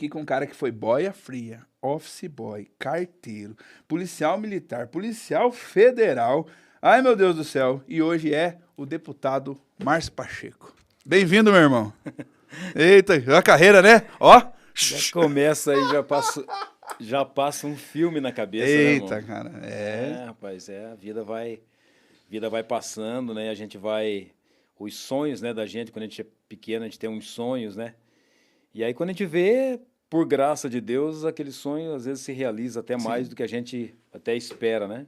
aqui com um cara que foi boia fria, office boy, carteiro, policial militar, policial federal. Ai, meu Deus do céu. E hoje é o deputado Márcio Pacheco. Bem-vindo, meu irmão. Eita, a carreira, né? Ó. Já começa aí, já passa um filme na cabeça, Eita, né, irmão? cara. Rapaz, a vida vai passando, né? A gente vai, os sonhos, né, da gente, quando a gente é pequeno, a gente tem uns sonhos, né? E aí quando a gente vê, por graça de Deus, aquele sonho às vezes se realiza até mais do que a gente até espera, né?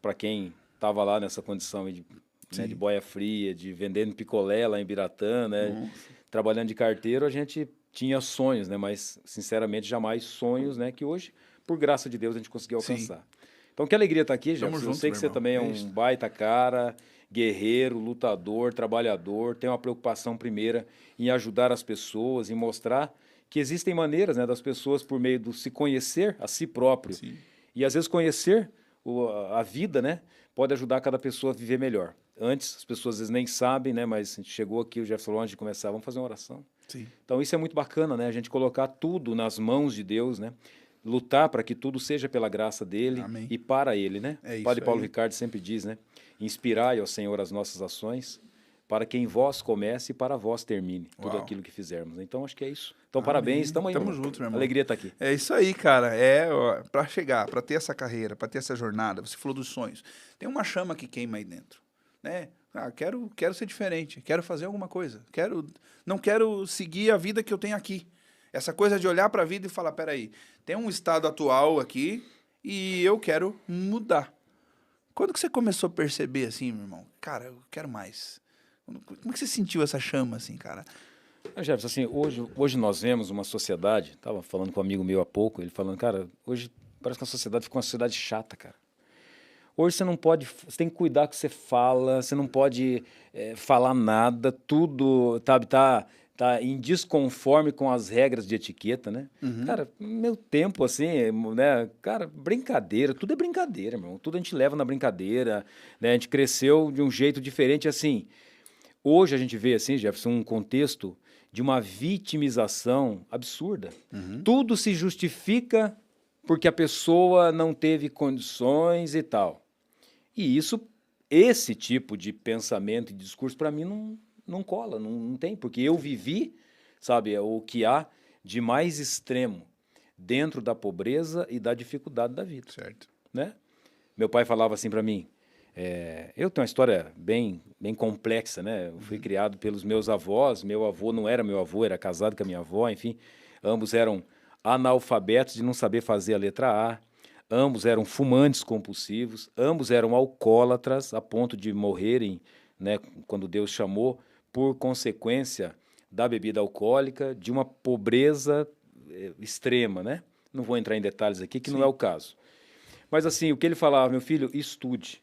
Para quem estava lá nessa condição aí de boia fria, de vendendo picolé lá em Biratã, né? Trabalhando de carteiro, a gente tinha sonhos, né? Mas, sinceramente, jamais sonhos, né? Que hoje, por graça de Deus, a gente conseguiu alcançar. Então, que alegria estar aqui, Jefferson. Eu sei que você também é um baita cara, guerreiro, lutador, trabalhador, tem uma preocupação primeira em ajudar as pessoas, em mostrar que existem maneiras, né, das pessoas, por meio do se conhecer a si próprio. E, às vezes, conhecer a vida, né, pode ajudar cada pessoa a viver melhor. Antes, as pessoas às vezes nem sabem, né, mas a gente chegou aqui, o Jefferson, falou antes de começar, vamos fazer uma oração. Então, isso é muito bacana, né, a gente colocar tudo nas mãos de Deus, né, lutar para que tudo seja pela graça dele e para ele, né? Padre Paulo Ricardo sempre diz, né, inspirai, ó Senhor, as nossas ações, para que em vós comece e para vós termine tudo aquilo que fizermos. Então, acho que é isso. Então, parabéns, estamos aí. Tamo junto, meu irmão. Alegria estar aqui. É isso aí, cara. Para chegar, para ter essa carreira, para ter essa jornada, você falou dos sonhos. Tem uma chama que queima aí dentro, né? Quero ser diferente, quero fazer alguma coisa. Não quero seguir a vida que eu tenho aqui. Essa coisa de olhar para a vida e falar, peraí, tem um estado atual aqui e eu quero mudar. Quando que você começou a perceber assim, meu irmão? Cara, eu quero mais. Como que você sentiu essa chama assim, cara? Jefferson, assim, hoje nós vemos uma sociedade, estava falando com um amigo meu há pouco, ele falando, cara, hoje parece que a sociedade ficou uma sociedade chata, cara. Hoje você não pode, você tem que cuidar do que você fala, você não pode falar nada, tudo, sabe, tá em desconforme com as regras de etiqueta, né? Cara, meu tempo, assim, né? Cara, brincadeira, tudo é brincadeira, irmão. Tudo a gente leva na brincadeira, né? A gente cresceu de um jeito diferente, assim. Hoje a gente vê, assim, Jefferson, um contexto de uma vitimização absurda. Tudo se justifica porque a pessoa não teve condições e tal. E esse tipo de pensamento e discurso, para mim, não cola, não tem, porque eu vivi, sabe, o que há de mais extremo dentro da pobreza e da dificuldade da vida. Certo. Né? Meu pai falava assim para mim, eu tenho uma história bem complexa, né? Eu fui criado pelos meus avós, meu avô não era meu avô, era casado com a minha avó, enfim, ambos eram analfabetos de não saber fazer a letra A, ambos eram fumantes compulsivos, ambos eram alcoólatras a ponto de morrerem, né, quando Deus chamou, por consequência da bebida alcoólica, de uma pobreza extrema, né? Não vou entrar em detalhes aqui, que não é o caso. Mas assim, o que ele falava, meu filho, estude.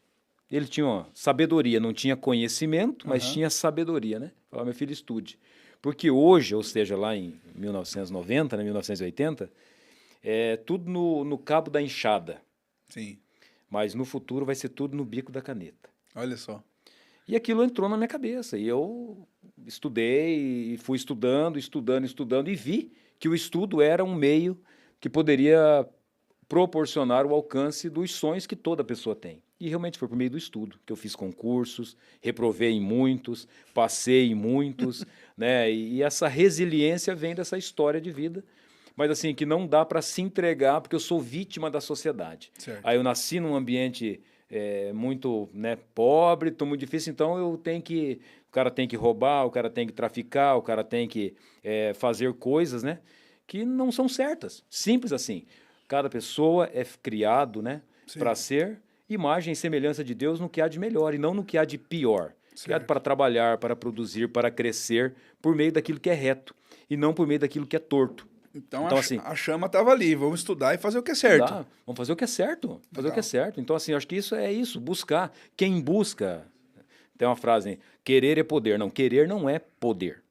Ele tinha uma sabedoria, não tinha conhecimento, mas tinha sabedoria, né? Falava, meu filho, estude. Porque hoje, ou seja, lá em 1990, né, 1980, tudo no cabo da enxada. Sim. Mas no futuro vai ser tudo no bico da caneta. Olha só. E aquilo entrou na minha cabeça. E eu estudei, e fui estudando, e vi que o estudo era um meio que poderia proporcionar o alcance dos sonhos que toda pessoa tem. E realmente foi por meio do estudo que eu fiz concursos, reprovei em muitos, passei em muitos, né? E essa resiliência vem dessa história de vida, mas assim, que não dá para se entregar porque eu sou vítima da sociedade. Certo. Aí eu nasci num ambiente muito, né, pobre, muito difícil, então o cara tem que roubar, o cara tem que traficar, o cara tem que fazer coisas, né, que não são certas. Simples assim. Cada pessoa é criado, né, para ser imagem e semelhança de Deus no que há de melhor e não no que há de pior. Criado para trabalhar, para produzir, para crescer por meio daquilo que é reto e não por meio daquilo que é torto. Então assim, a chama estava ali, vamos estudar e fazer o que é certo. Vamos fazer o que é certo, fazer o que é certo. Então assim, eu acho que isso é isso, buscar. Quem busca, tem uma frase, querer é poder. Não, querer não é poder.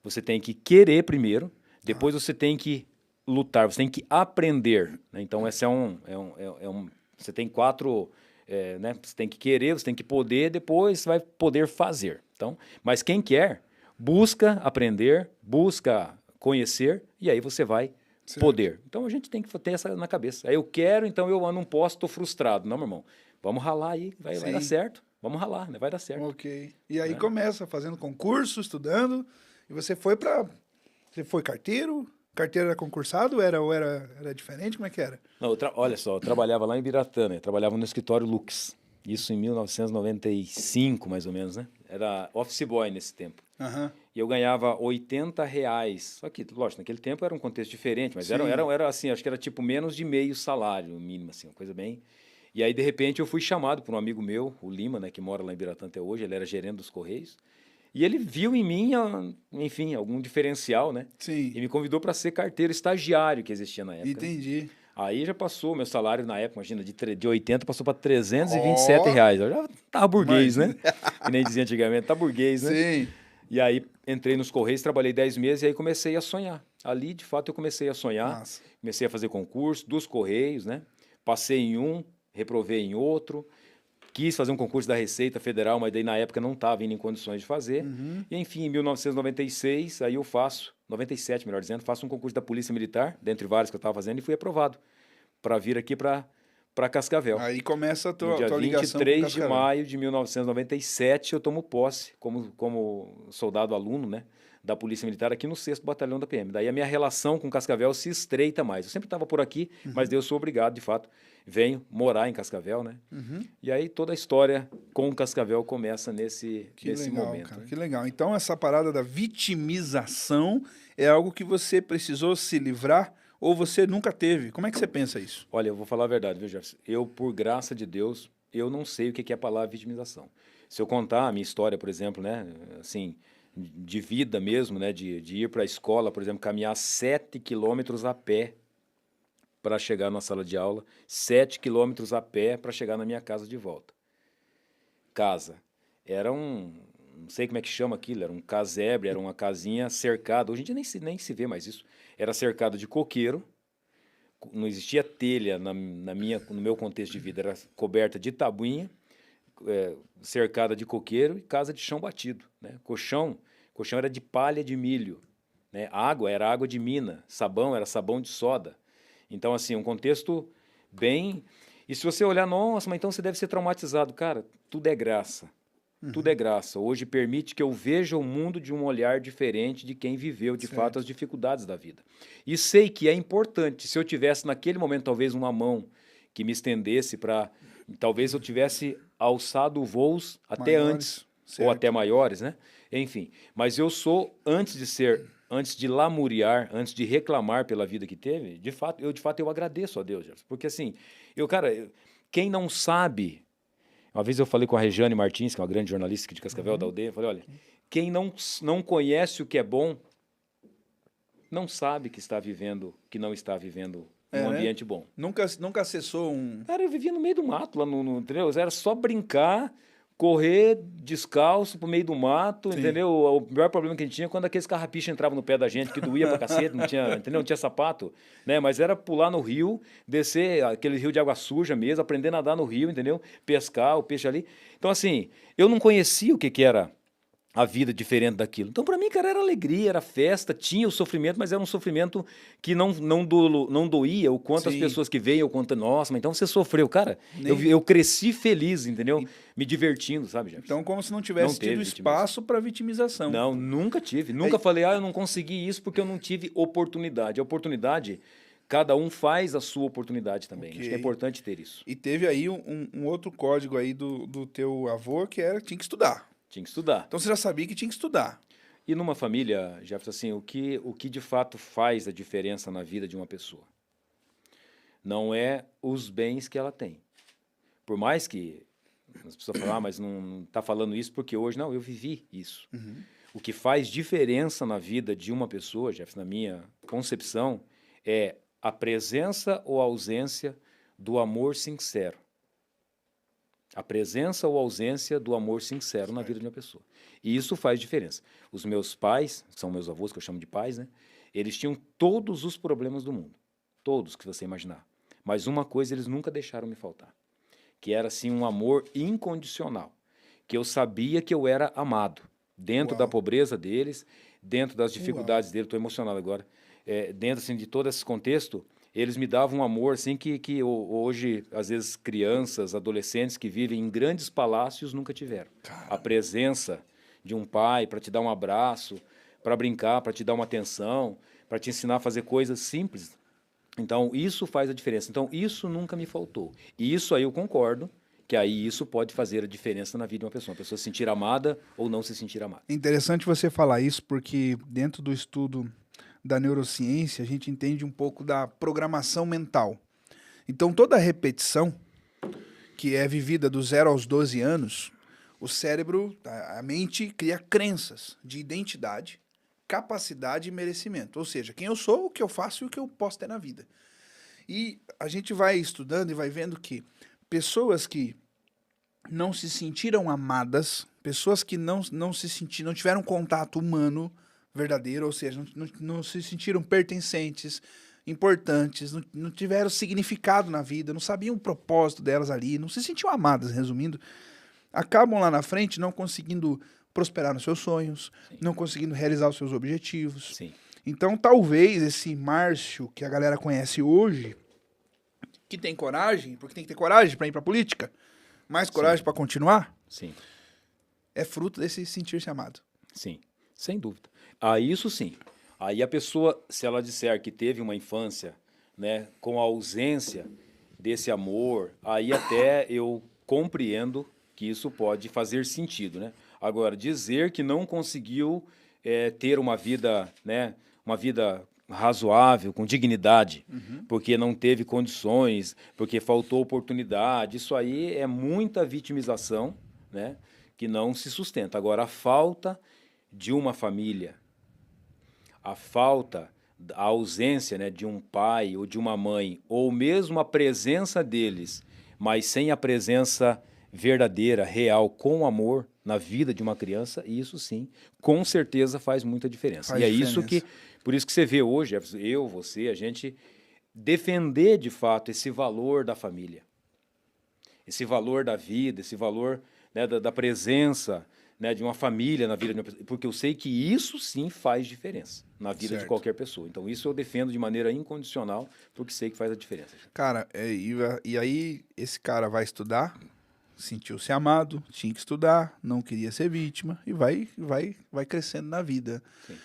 Você tem que querer primeiro, depois você tem que lutar, você tem que aprender. Né? Então, esse você tem 4, né? Você tem que querer, você tem que poder, depois você vai poder fazer. Então, mas quem quer, busca aprender, busca conhecer, e aí você vai Certo. poder. Então a gente tem que ter essa na cabeça. Aí eu quero, então eu não posso, estou frustrado. Não, meu irmão, vamos ralar aí, vai dar Sim. certo. Vamos ralar, né? Vai dar certo. Ok. E aí Né? começa fazendo concurso, estudando, e você foi para... Você foi carteiro? Carteiro era concursado ou era diferente? Como é que era? Não, olha só, eu trabalhava lá em Biratã, né? Trabalhava no escritório Lux. Isso em 1995, mais ou menos, né? Era office boy nesse tempo. Aham. E eu ganhava R$ 80. Só que, lógico, naquele tempo era um contexto diferente, mas era, Sim. era assim, acho que era tipo menos de meio salário mínimo, assim, uma coisa bem... E aí, de repente, eu fui chamado por um amigo meu, o Lima, né, que mora lá em Biratã até hoje, ele era gerente dos Correios, e ele viu em mim, enfim, algum diferencial, né? Sim. E me convidou para ser carteiro estagiário que existia na época. Né? Entendi. Aí já passou, meu salário na época, imagina, de 80 passou para R$ 327. Eu já tava burguês, Imagina. né? Que nem dizia antigamente, tá burguês, né? Sim. E aí entrei nos Correios, trabalhei 10 meses e aí comecei a sonhar. Ali, de fato, eu comecei a sonhar, Nossa. comecei a fazer concurso dos Correios, né? Passei em um, reprovei em outro, quis fazer um concurso da Receita Federal, mas daí na época não estava indo em condições de fazer. Uhum. E enfim, em 1996, aí eu faço, 97 melhor dizendo, faço um concurso da Polícia Militar, dentre vários que eu estava fazendo, e fui aprovado para vir aqui para Cascavel. Aí começa a No tua, dia tua ligação com 23 de Cascavel. maio de 1997, eu tomo posse como soldado aluno, né, da Polícia Militar aqui no 6º Batalhão da PM. Daí a minha relação com Cascavel se estreita mais. Eu sempre estava por aqui, mas daí eu sou obrigado, de fato, venho morar em Cascavel, né? Uhum. E aí toda a história com Cascavel começa nesse legal, momento. cara, que legal. Então essa parada da vitimização é algo que você precisou se livrar ou você nunca teve? Como é que você pensa isso? Olha, eu vou falar a verdade, viu, Jefferson? Eu, por graça de Deus, eu não sei o que é a palavra vitimização. Se eu contar a minha história, por exemplo, né, assim, de vida mesmo, né, de ir para a escola, por exemplo, caminhar 7 quilômetros a pé para chegar na sala de aula, 7 quilômetros a pé para chegar na minha casa de volta. Casa. Era não sei como é que chama aquilo, era um casebre, era uma casinha cercada, hoje em dia nem se vê mais isso, era cercado de coqueiro, não existia telha no meu contexto de vida, era coberta de tabuinha, cercada de coqueiro e casa de chão batido. Né? Colchão era de palha de milho, né? Água era água de mina, sabão era sabão de soda. Então, assim, um contexto bem... E se você olhar, nossa, mas então você deve ser traumatizado. Cara, tudo é graça. Tudo é graça. Hoje permite que eu veja o mundo de um olhar diferente de quem viveu, de fato, as dificuldades da vida. E sei que é importante. Se eu tivesse, naquele momento, talvez uma mão que me estendesse para... Talvez eu tivesse alçado voos até Maiores, antes, certo. ou até maiores, né? Enfim, mas eu sou, antes de lamuriar, antes de reclamar pela vida que teve, de fato eu agradeço a Deus, Jefferson, porque assim, quem não sabe... Uma vez eu falei com a Regiane Martins, que é uma grande jornalista aqui de Cascavel, da aldeia, eu falei, olha, quem não conhece o que é bom, não sabe que não está vivendo um ambiente bom. Nunca acessou um... Cara, eu vivia no meio do mato, lá entendeu? Era só brincar, correr descalço pro meio do mato, Sim. entendeu? O pior problema que a gente tinha é quando aqueles carrapichos entravam no pé da gente, que doía pra cacete, não tinha, entendeu? Não tinha sapato, né? Mas era pular no rio, descer aquele rio de água suja mesmo, aprender a nadar no rio, entendeu? Pescar o peixe ali. Então, assim, eu não conhecia o que era a vida diferente daquilo. Então, para mim, cara, era alegria, era festa, tinha o sofrimento, mas era um sofrimento que não doía o quanto as Sim. pessoas que veem, o quanto, nossa, mas então você sofreu. Cara, eu cresci feliz, entendeu? Me divertindo, sabe, Jefferson? Então, como se não tivesse tido espaço para vitimização. Não, nunca tive. Nunca falei, eu não consegui isso porque eu não tive oportunidade. A oportunidade, cada um faz a sua oportunidade também. Ok. Acho que é importante ter isso. E teve aí um outro código aí do teu avô que era tinha que estudar. Tinha que estudar. Então você já sabia que tinha que estudar. E numa família, Jefferson, assim, o que de fato faz a diferença na vida de uma pessoa? Não é os bens que ela tem. Por mais que as pessoas falam, mas não está falando isso porque hoje... Não, eu vivi isso. O que faz diferença na vida de uma pessoa, Jefferson, na minha concepção, é a presença ou a ausência do amor sincero. A presença ou ausência do amor sincero na vida de uma pessoa. E isso faz diferença. Os meus pais, são meus avós, que eu chamo de pais, né? Eles tinham todos os problemas do mundo. Todos que você imaginar. Mas uma coisa eles nunca deixaram me faltar. Que era, assim, um amor incondicional. Que eu sabia que eu era amado. Dentro da pobreza deles, dentro das dificuldades deles. Estou emocionado agora. dentro assim, de todo esse contexto, eles me davam um amor assim que hoje, às vezes, crianças, adolescentes que vivem em grandes palácios nunca tiveram. A presença de um pai para te dar um abraço, para brincar, para te dar uma atenção, para te ensinar a fazer coisas simples. Então, isso faz a diferença. Então, isso nunca me faltou. E isso aí eu concordo, que aí isso pode fazer a diferença na vida de uma pessoa se sentir amada ou não se sentir amada. Interessante você falar isso, porque dentro do estudo da neurociência, a gente entende um pouco da programação mental. Então, toda repetição que é vivida do 0 aos 12 anos, o cérebro, a mente cria crenças de identidade, capacidade e merecimento. Ou seja, quem eu sou, o que eu faço e o que eu posso ter na vida. E a gente vai estudando e vai vendo que pessoas que não se sentiram amadas, pessoas que não tiveram contato humano verdadeiro, ou seja, não se sentiram pertencentes, importantes, não tiveram significado na vida, não sabiam o propósito delas ali, não se sentiam amadas, resumindo, acabam lá na frente não conseguindo prosperar nos seus sonhos, Sim. não conseguindo realizar os seus objetivos. Sim. Então, talvez esse Márcio que a galera conhece hoje, que tem coragem, porque tem que ter coragem para ir para a política, mais coragem para continuar, Sim. é fruto desse sentir-se amado. Sim, sem dúvida. Aí isso sim. Aí a pessoa, se ela disser que teve uma infância, né, com a ausência desse amor, aí até eu compreendo que isso pode fazer sentido, né? Agora, dizer que não conseguiu ter uma vida, né, uma vida razoável, com dignidade, porque não teve condições, porque faltou oportunidade, isso aí é muita vitimização, né, que não se sustenta. Agora, a falta de uma família, a falta, a ausência, né, de um pai ou de uma mãe, ou mesmo a presença deles, mas sem a presença verdadeira, real, com amor na vida de uma criança, isso sim, com certeza faz muita diferença. Faz e é diferença. isso que, por isso que você vê hoje, eu, você, a gente defender de fato esse valor da família, esse valor da vida, esse valor, né, da presença, né, de uma família na vida de uma pessoa, porque eu sei que isso sim faz diferença na vida Certo. de qualquer pessoa. Então isso eu defendo de maneira incondicional, porque sei que faz a diferença. Cara, e aí esse cara vai estudar, sentiu-se amado, tinha que estudar, não queria ser vítima e vai crescendo na vida. Sim.